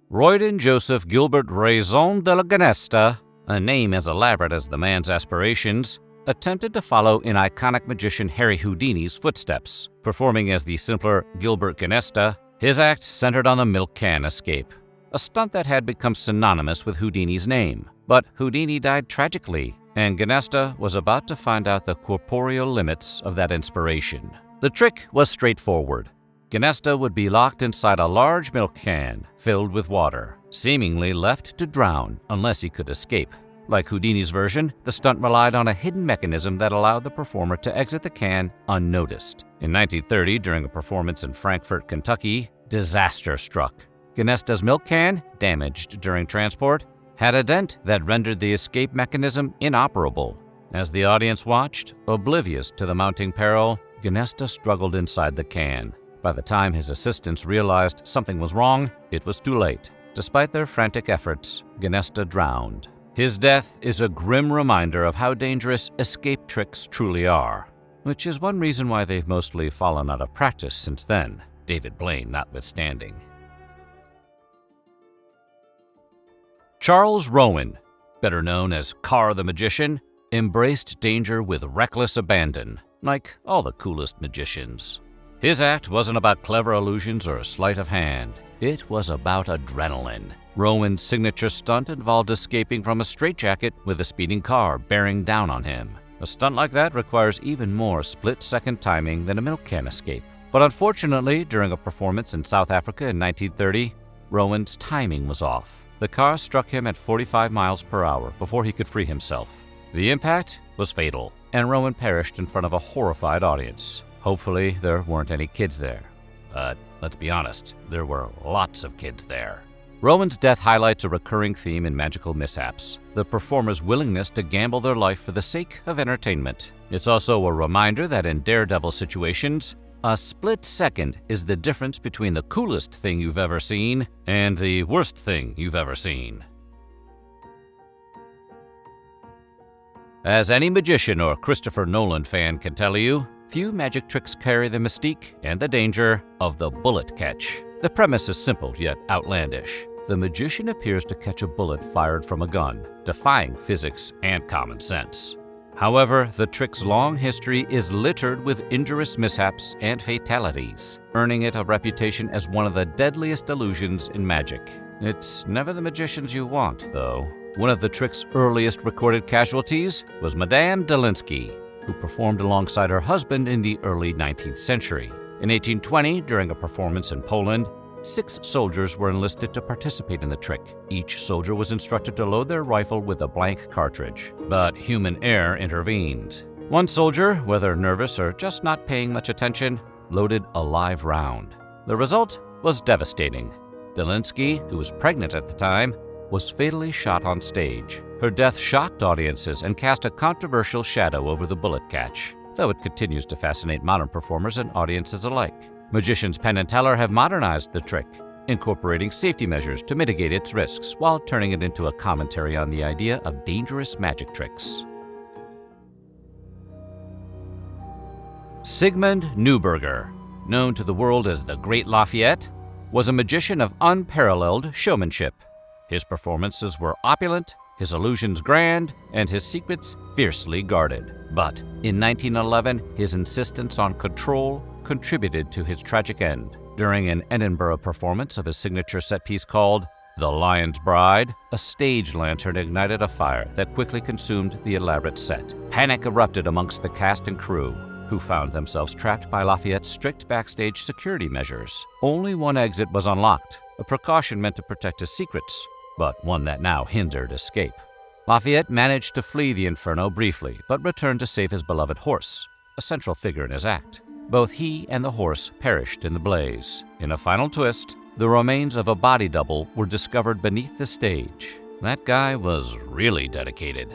Royden Joseph Gilbert Raison de la Ganesta, a name as elaborate as the man's aspirations, attempted to follow in iconic magician Harry Houdini's footsteps. Performing as the simpler Gilbert Ganesta, his act centered on the milk can escape, a stunt that had become synonymous with Houdini's name. But Houdini died tragically, and Ganesta was about to find out the corporeal limits of that inspiration. The trick was straightforward. Gnesta would be locked inside a large milk can filled with water, seemingly left to drown unless he could escape. Like Houdini's version, the stunt relied on a hidden mechanism that allowed the performer to exit the can unnoticed. In 1930, during a performance in Frankfort, Kentucky, disaster struck. Gnesta's milk can, damaged during transport, had a dent that rendered the escape mechanism inoperable. As the audience watched, oblivious to the mounting peril, Gnesta struggled inside the can. By the time his assistants realized something was wrong, it was too late. Despite their frantic efforts, Gnesta drowned. His death is a grim reminder of how dangerous escape tricks truly are, which is one reason why they've mostly fallen out of practice since then, David Blaine notwithstanding. Charles Rowan, better known as Carr the Magician, embraced danger with reckless abandon, like all the coolest magicians. His act wasn't about clever illusions or a sleight of hand. It was about adrenaline. Rowan's signature stunt involved escaping from a straitjacket with a speeding car bearing down on him. A stunt like that requires even more split-second timing than a milk can escape. But unfortunately, during a performance in South Africa in 1930, Rowan's timing was off. The car struck him at 45 miles per hour before he could free himself. The impact was fatal, and Rowan perished in front of a horrified audience. Hopefully, there weren't any kids there. But let's be honest, there were lots of kids there. Rowan's death highlights a recurring theme in magical mishaps: the performer's willingness to gamble their life for the sake of entertainment. It's also a reminder that in daredevil situations, a split second is the difference between the coolest thing you've ever seen and the worst thing you've ever seen. As any magician or Christopher Nolan fan can tell you, few magic tricks carry the mystique and the danger of the bullet catch. The premise is simple yet outlandish. The magician appears to catch a bullet fired from a gun, defying physics and common sense. However, the trick's long history is littered with injurious mishaps and fatalities, earning it a reputation as one of the deadliest illusions in magic. It's never the magicians you want, though. One of the trick's earliest recorded casualties was Madame Delinsky, who performed alongside her husband in the early 19th century. In 1820, during a performance in Poland, 6 soldiers were enlisted to participate in the trick. Each soldier was instructed to load their rifle with a blank cartridge, but human error intervened. One soldier, whether nervous or just not paying much attention, loaded a live round. The result was devastating. Delinsky, who was pregnant at the time, was fatally shot on stage. Her death shocked audiences and cast a controversial shadow over the bullet catch, though it continues to fascinate modern performers and audiences alike. Magicians Penn and Teller have modernized the trick, incorporating safety measures to mitigate its risks while turning it into a commentary on the idea of dangerous magic tricks. Sigmund Neuberger, known to the world as the Great Lafayette, was a magician of unparalleled showmanship. His performances were opulent, his illusions grand, and his secrets fiercely guarded. But in 1911, his insistence on control contributed to his tragic end. During an Edinburgh performance of his signature set piece called The Lion's Bride, a stage lantern ignited a fire that quickly consumed the elaborate set. Panic erupted amongst the cast and crew, who found themselves trapped by Lafayette's strict backstage security measures. Only one exit was unlocked, a precaution meant to protect his secrets, but one that now hindered escape. Lafayette managed to flee the inferno briefly, but returned to save his beloved horse, a central figure in his act. Both he and the horse perished in the blaze. In a final twist, the remains of a body double were discovered beneath the stage. That guy was really dedicated.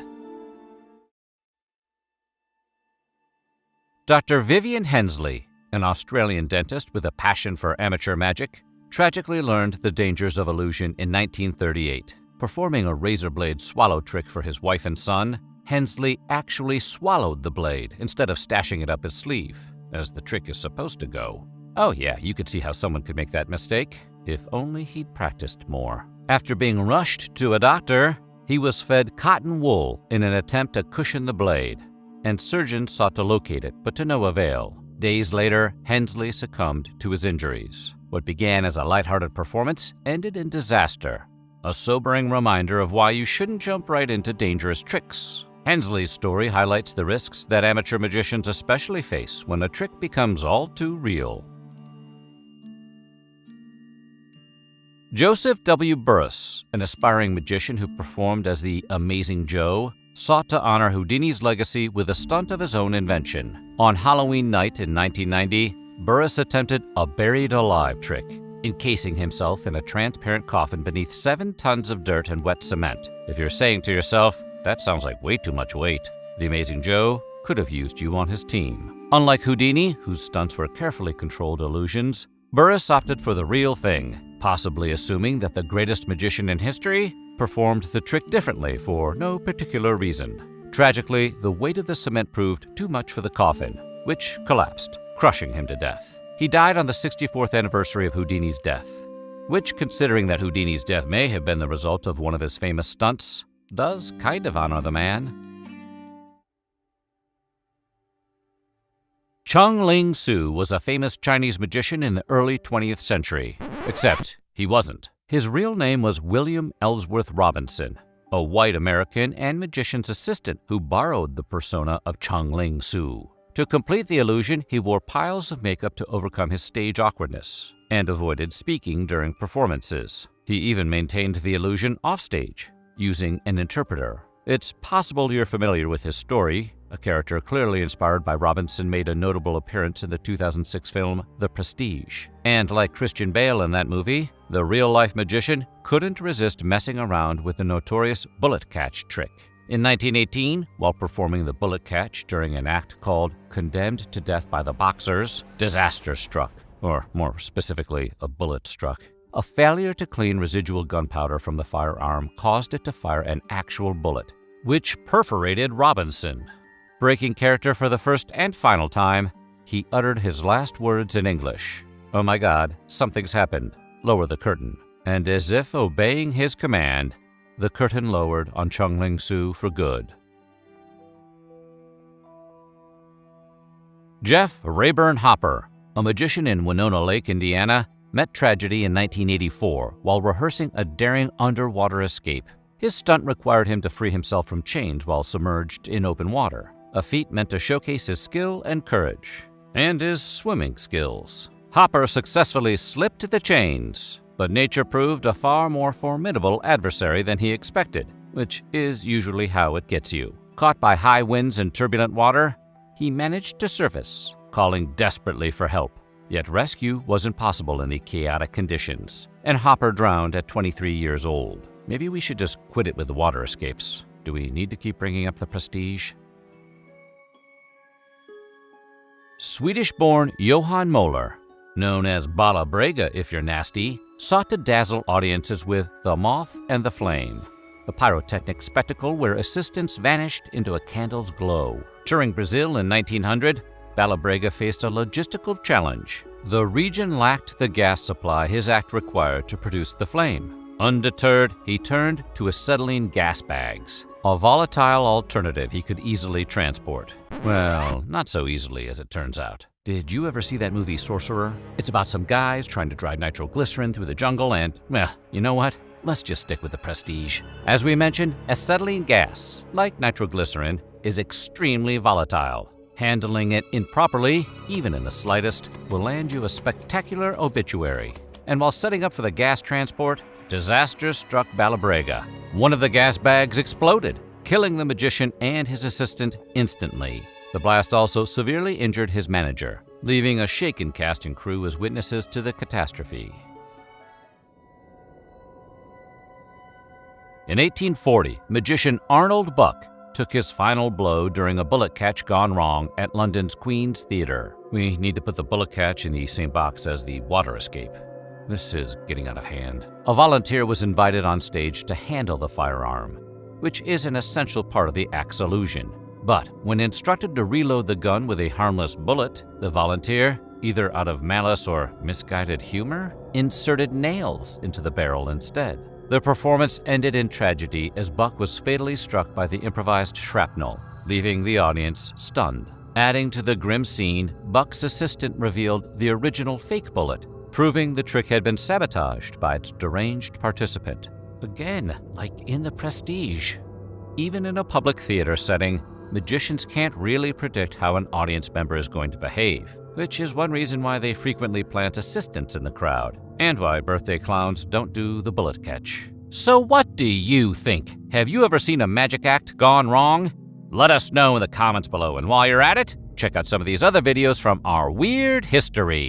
Dr. Vivian Hensley, an Australian dentist with a passion for amateur magic, tragically learned the dangers of illusion in 1938. Performing a razor blade swallow trick for his wife and son, Hensley actually swallowed the blade instead of stashing it up his sleeve, as the trick is supposed to go. Oh yeah, you could see how someone could make that mistake, if only he'd practiced more. After being rushed to a doctor, he was fed cotton wool in an attempt to cushion the blade, and surgeons sought to locate it, but to no avail. Days later, Hensley succumbed to his injuries. What began as a lighthearted performance ended in disaster, a sobering reminder of why you shouldn't jump right into dangerous tricks. Hensley's story highlights the risks that amateur magicians especially face when a trick becomes all too real. Joseph W. Burris, an aspiring magician who performed as the Amazing Joe, sought to honor Houdini's legacy with a stunt of his own invention. On Halloween night in 1990, Burris attempted a buried alive trick, encasing himself in a transparent coffin beneath 7 tons of dirt and wet cement. If you're saying to yourself, that sounds like way too much weight, the Amazing Joe could have used you on his team. Unlike Houdini, whose stunts were carefully controlled illusions, Burris opted for the real thing, possibly assuming that the greatest magician in history performed the trick differently for no particular reason. Tragically, the weight of the cement proved too much for the coffin, which collapsed, crushing him to death. He died on the 64th anniversary of Houdini's death, which, considering that Houdini's death may have been the result of one of his famous stunts, does kind of honor the man. Chung Ling Soo was a famous Chinese magician in the early 20th century, except he wasn't. His real name was William Ellsworth Robinson, a white American and magician's assistant who borrowed the persona of Chung Ling Soo. To complete the illusion, he wore piles of makeup to overcome his stage awkwardness and avoided speaking during performances. He even maintained the illusion offstage, using an interpreter. It's possible you're familiar with his story. A character clearly inspired by Robinson made a notable appearance in the 2006 film The Prestige. And like Christian Bale in that movie, the real-life magician couldn't resist messing around with the notorious bullet catch trick. In 1918, while performing the bullet catch during an act called Condemned to Death by the Boxers, disaster struck, or more specifically, a bullet struck. A failure to clean residual gunpowder from the firearm caused it to fire an actual bullet, which perforated Robinson. Breaking character for the first and final time, he uttered his last words in English. "Oh my God, something's happened. Lower the curtain." And as if obeying his command, the curtain lowered on Chung Ling Soo for good. Jeff Rayburn Hopper, a magician in Winona Lake, Indiana, met tragedy in 1984 while rehearsing a daring underwater escape. His stunt required him to free himself from chains while submerged in open water, a feat meant to showcase his skill and courage, and his swimming skills. Hopper successfully slipped the chains, but nature proved a far more formidable adversary than he expected, which is usually how it gets you. Caught by high winds and turbulent water, he managed to surface, calling desperately for help. Yet rescue wasn't possible in the chaotic conditions, and Hopper drowned at 23 years old. Maybe we should just quit it with the water escapes. Do we need to keep bringing up the prestige? Swedish-born Johan Moller, known as Bala Brega if you're nasty, sought to dazzle audiences with The Moth and the Flame, a pyrotechnic spectacle where assistants vanished into a candle's glow. Touring Brazil in 1900, Bala Brega faced a logistical challenge. The region lacked the gas supply his act required to produce the flame. Undeterred, he turned to acetylene gas bags, a volatile alternative he could easily transport. Well, not so easily as it turns out. Did you ever see that movie Sorcerer? It's about some guys trying to drive nitroglycerin through the jungle and, well, you know what? Let's just stick with the prestige. As we mentioned, acetylene gas, like nitroglycerin, is extremely volatile. Handling it improperly, even in the slightest, will land you a spectacular obituary. And while setting up for the gas transport, disaster struck Bala Brega. One of the gas bags exploded, killing the magician and his assistant instantly. The blast also severely injured his manager, leaving a shaken cast and crew as witnesses to the catastrophe. In 1840, magician Arnold Buck took his final blow during a bullet catch gone wrong at London's Queen's Theatre. We need to put the bullet catch in the same box as the water escape. This is getting out of hand. A volunteer was invited on stage to handle the firearm, which is an essential part of the act's illusion. But when instructed to reload the gun with a harmless bullet, the volunteer, either out of malice or misguided humor, inserted nails into the barrel instead. The performance ended in tragedy as Buck was fatally struck by the improvised shrapnel, leaving the audience stunned. Adding to the grim scene, Buck's assistant revealed the original fake bullet, proving the trick had been sabotaged by its deranged participant. Again, like in The Prestige. Even in a public theater setting, magicians can't really predict how an audience member is going to behave, which is one reason why they frequently plant assistants in the crowd. And why birthday clowns don't do the bullet catch. So what do you think? Have you ever seen a magic act gone wrong? Let us know in the comments below, and while you're at it, check out some of these other videos from our weird history.